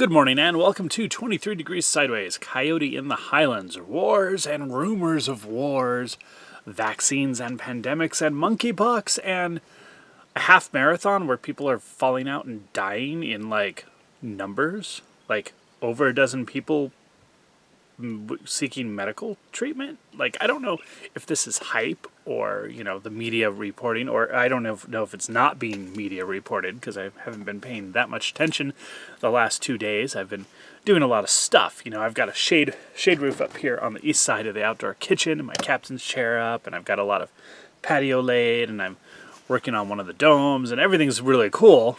Good morning and welcome to 23 Degrees Sideways, Coyote in the Highlands, wars and rumors of wars, vaccines and pandemics and monkeypox and a half marathon where people are falling out and dying in numbers, like over a dozen people seeking medical treatment. I don't know if this is hype or, the media reporting, or I don't know if it's not being media reported because I haven't been paying that much attention the last 2 days. I've been doing a lot of stuff. I've got a shade roof up here on the east side of the outdoor kitchen and my captain's chair up, and I've got a lot of patio laid, and I'm working on one of the domes, and everything's really cool.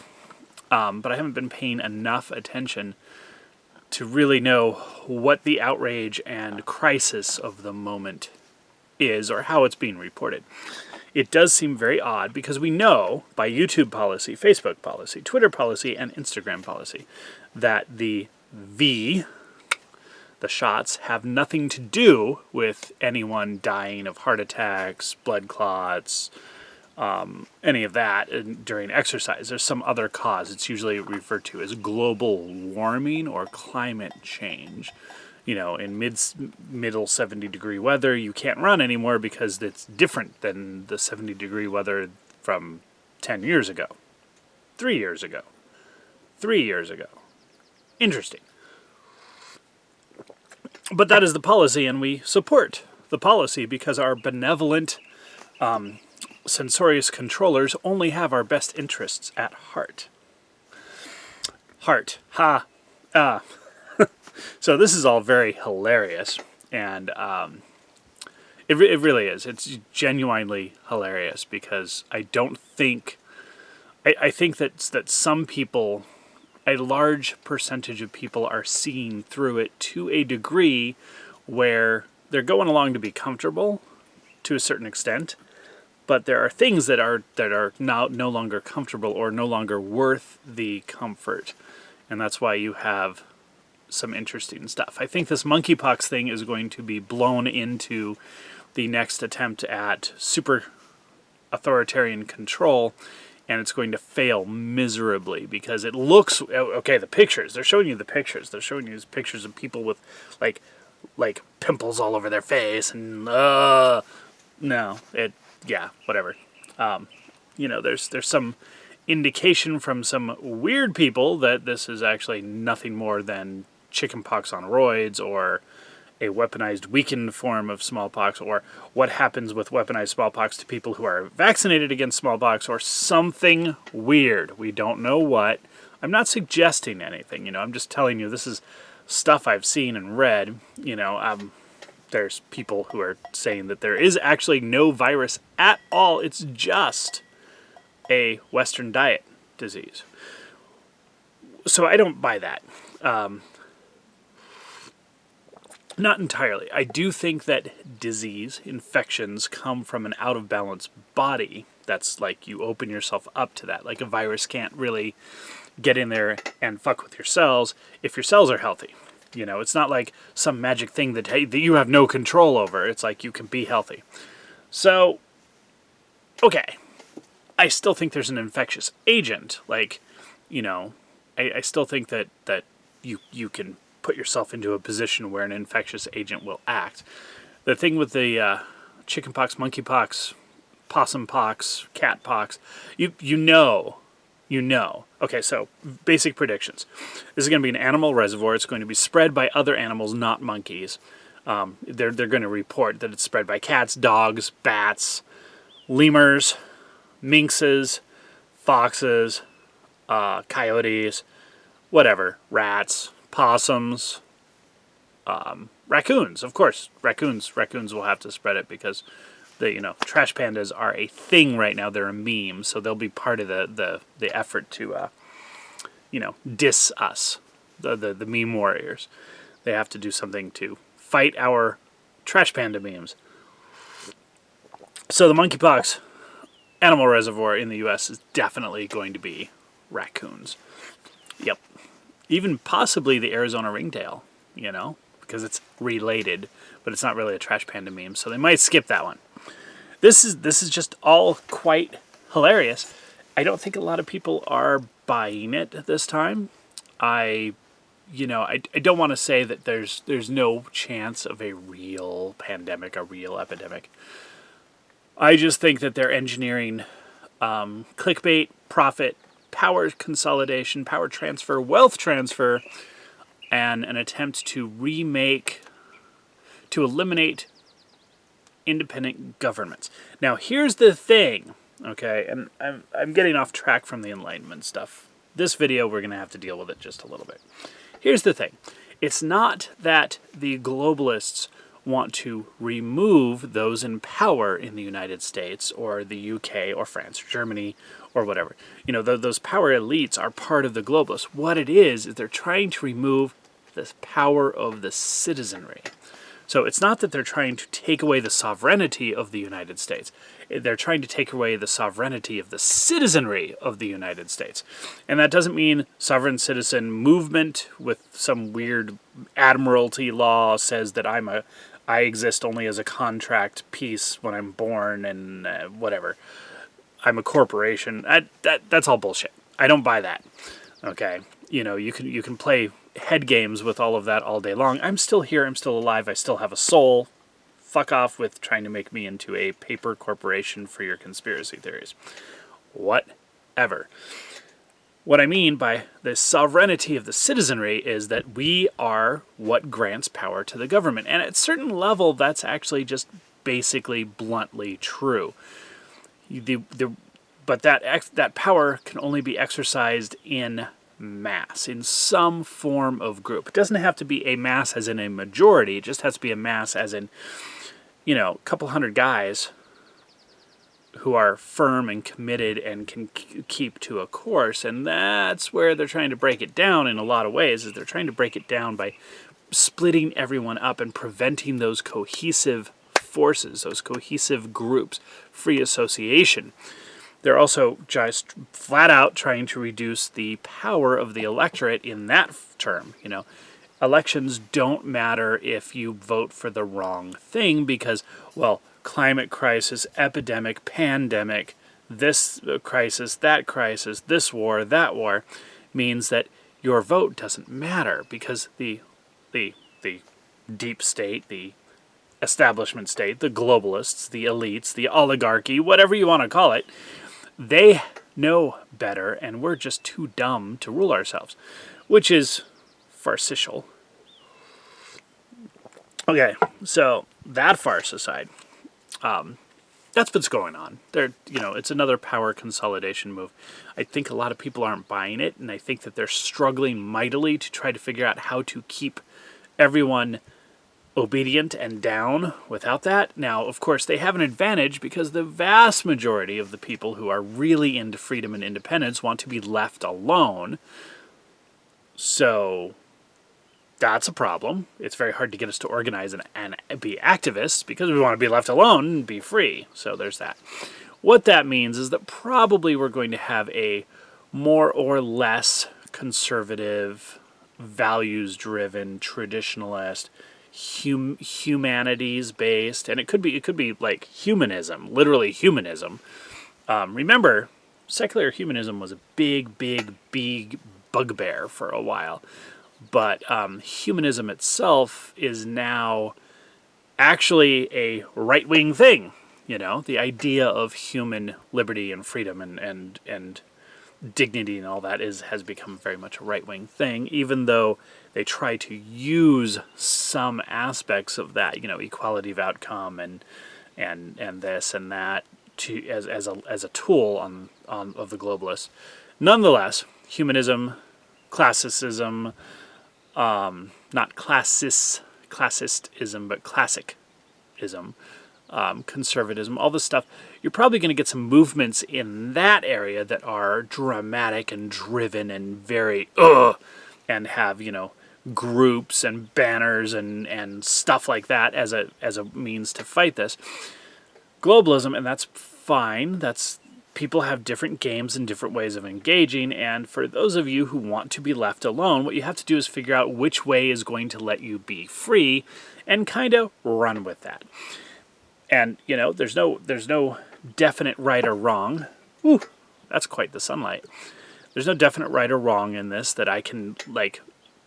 But I haven't been paying enough attention to really know what the outrage and crisis of the moment is or how it's being reported. It does seem very odd because we know by YouTube policy, Facebook policy, Twitter policy, and Instagram policy that the shots have nothing to do with anyone dying of heart attacks, blood clots, any of that during exercise. There's some other cause. It's usually referred to as global warming or climate change. In middle 70-degree weather, you can't run anymore because it's different than the 70-degree weather from 10 years ago, 3 years ago, 3 years ago. Interesting. But that is the policy, and we support the policy because our benevolent censorious controllers only have our best interests at heart. So this is all very hilarious, and it really is. It's genuinely hilarious because I think that some people, a large percentage of people, are seeing through it to a degree where they're going along to be comfortable to a certain extent. But there are things that are now no longer comfortable or no longer worth the comfort. And that's why you have some interesting stuff. I think this monkeypox thing is going to be blown into the next attempt at super authoritarian control, and it's going to fail miserably because it looks... Okay, the pictures. They're showing you the pictures. They're showing you pictures of people with, like pimples all over their face, and... Yeah, whatever. There's some indication from some weird people that this is actually nothing more than chickenpox on roids, or a weaponized, weakened form of smallpox, or what happens with weaponized smallpox to people who are vaccinated against smallpox, or something weird. We don't know what. I'm not suggesting anything, I'm just telling you this is stuff I've seen and read, There's people who are saying that there is actually no virus at all. It's just a Western diet disease. So I don't buy that. Not entirely. I do think that disease, infections, come from an out-of-balance body. That's like you open yourself up to that. Like a virus can't really get in there and fuck with your cells if your cells are healthy. It's not like some magic thing that you have no control over. It's like you can be healthy. So, okay. I still think there's an infectious agent. I still think that you can put yourself into a position where an infectious agent will act. The thing with the chickenpox, monkeypox, possum pox, cat pox, you know. Okay, so basic predictions. This is going to be an animal reservoir. It's going to be spread by other animals, not monkeys. They're going to report that it's spread by cats, dogs, bats, lemurs, minxes, foxes, coyotes, whatever, rats, possums, raccoons. Of course, raccoons will have to spread it because trash pandas are a thing right now. They're a meme, so they'll be part of the effort to, diss us, the meme warriors. They have to do something to fight our trash panda memes. So the monkeypox animal reservoir in the U.S. is definitely going to be raccoons. Yep. Even possibly the Arizona ringtail, because it's related, but it's not really a trash panda meme, so they might skip that one. This is just all quite hilarious. I don't think a lot of people are buying it this time. I I don't want to say that there's no chance of a real pandemic, a real epidemic. I just think that they're engineering clickbait, profit, power consolidation, power transfer, wealth transfer, and an attempt to eliminate independent governments. Now, here's the thing, okay, and I'm getting off track from the Enlightenment stuff. This video, we're going to have to deal with it just a little bit. Here's the thing. It's not that the globalists want to remove those in power in the United States or the UK or France or Germany or whatever. Those power elites are part of the globalists. What it is they're trying to remove the power of the citizenry. So it's not that they're trying to take away the sovereignty of the United States. They're trying to take away the sovereignty of the citizenry of the United States. And that doesn't mean sovereign citizen movement with some weird admiralty law says that I exist only as a contract piece when I'm born and whatever. I'm a corporation. That's all bullshit. I don't buy that. Okay, you can play head games with all of that all day long. I'm still here. I'm still alive. I still have a soul. Fuck off with trying to make me into a paper corporation for your conspiracy theories. Whatever. What I mean by the sovereignty of the citizenry is that we are what grants power to the government. And at a certain level, that's actually just basically bluntly true. But that power can only be exercised in mass, in some form of group. It doesn't have to be a mass as in a majority. It just has to be a mass as in, a couple hundred guys who are firm and committed and can keep to a course. And that's where they're trying to break it down in a lot of ways, is they're trying to break it down by splitting everyone up and preventing those cohesive forces, those cohesive groups, free association. They're also just flat out trying to reduce the power of the electorate in that term. Elections don't matter if you vote for the wrong thing because, climate crisis, epidemic, pandemic, this crisis, that crisis, this war, that war, means that your vote doesn't matter because the deep state, the establishment state, the globalists, the elites, the oligarchy, whatever you want to call it, they know better, and we're just too dumb to rule ourselves, which is farcical. Okay, so that farce aside, that's what's going on. It's another power consolidation move. I think a lot of people aren't buying it, and I think that they're struggling mightily to try to figure out how to keep everyone obedient and down without that. Now, of course, they have an advantage because the vast majority of the people who are really into freedom and independence want to be left alone. So that's a problem. It's very hard to get us to organize and be activists because we want to be left alone and be free. So there's that. What that means is that probably we're going to have a more or less conservative, values-driven, traditionalist, humanities-based, and it could be like humanism, literally humanism. Remember, secular humanism was a big bugbear for a while, but humanism itself is now actually a right-wing thing. The idea of human liberty and freedom and dignity and all that has become very much a right-wing thing, even though they try to use some aspects of that, equality of outcome and this and that as a tool of the globalists. Nonetheless, humanism, classicism, not classism, but classicism, conservatism, all this stuff, you're probably going to get some movements in that area that are dramatic and driven and very and have, groups and banners and stuff like that as a means to fight this. Globalism, and that's fine, people have different games and different ways of engaging, and for those of you who want to be left alone, what you have to do is figure out which way is going to let you be free and kind of run with that. And, there's no definite right or wrong. Ooh, that's quite the sunlight. There's no definite right or wrong in this that I can,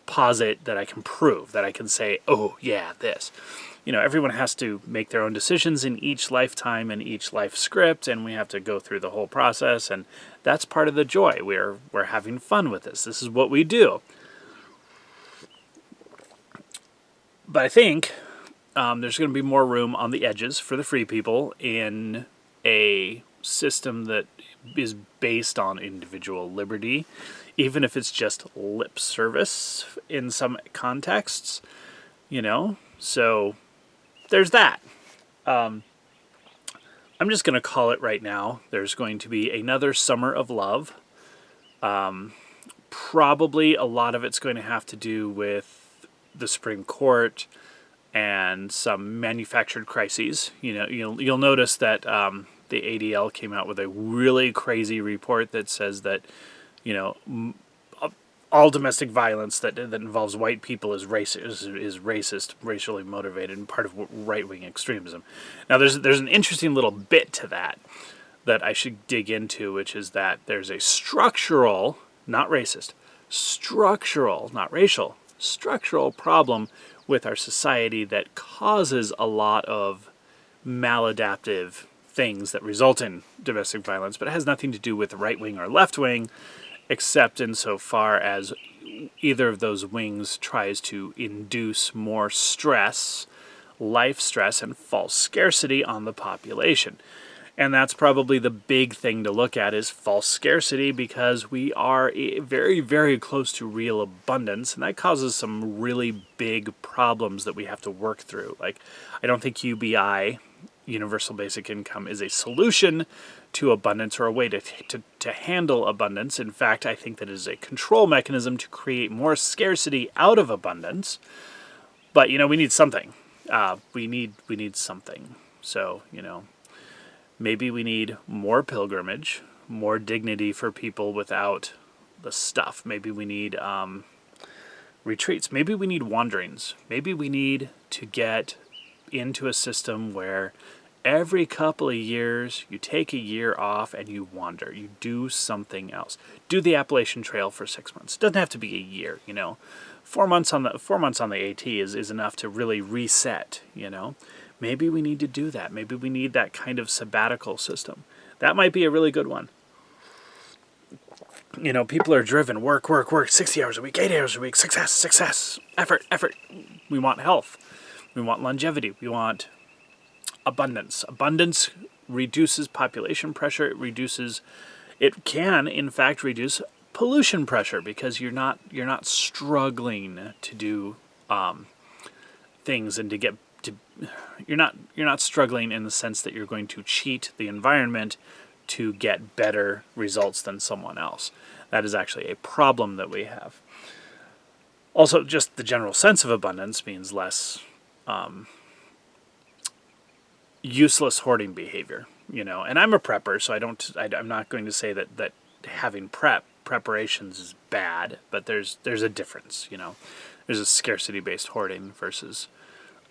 posit, that I can prove, that I can say, oh yeah, this. You know, everyone has to make their own decisions in each lifetime and each life script, and we have to go through the whole process, and that's part of the joy. We're having fun with this. This is what we do. But I think there's going to be more room on the edges for the free people in a system that is based on individual liberty, even if it's just lip service in some contexts, you know? So there's that. I'm just going to call it right now. There's going to be another Summer of Love. Probably a lot of it's going to have to do with the Supreme Court and some manufactured crises. You know, you'll notice that the ADL came out with a really crazy report that says that, you know, all domestic violence that involves white people is racist, racially motivated, and part of right-wing extremism. Now, there's an interesting little bit to that I should dig into, which is that there's a structural, not racist, structural, not racial, structural problem with our society that causes a lot of maladaptive things that result in domestic violence, but it has nothing to do with right-wing or left-wing, except insofar as either of those wings tries to induce more stress, life stress, and false scarcity on the population. And that's probably the big thing to look at, is false scarcity, because we are very, very close to real abundance, and that causes some really big problems that we have to work through. Like, I don't think UBI, Universal Basic Income, is a solution to abundance or a way to handle abundance. In fact, I think that it is a control mechanism to create more scarcity out of abundance. But, you know, we need something. We need something. So, you know, maybe we need more pilgrimage, more dignity for people without the stuff. Maybe we need retreats. Maybe we need wanderings. Maybe we need to get into a system where every couple of years you take a year off and you wander. You do something else. Do the Appalachian Trail for 6 months. It doesn't have to be a year, you know. 4 months on the AT is enough to really reset, you know. Maybe we need to do that. Maybe we need that kind of sabbatical system. That might be a really good one. You know, people are driven, work, 60 hours a week, 8 hours a week, success, effort. We want health. We want longevity. We want abundance. Abundance reduces population pressure. It can, in fact, reduce pollution pressure, because you're not struggling to do things and to get to. You're not struggling in the sense that you're going to cheat the environment to get better results than someone else. That is actually a problem that we have. Also, just the general sense of abundance means less useless hoarding behavior, you know. And I'm a prepper, so I'm not going to say that having preparations is bad, but there's a difference, you know. There's a scarcity-based hoarding versus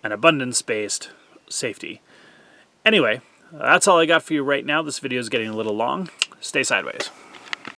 an abundance-based safety. Anyway, that's all I got for you right now. This video is getting a little long. Stay sideways.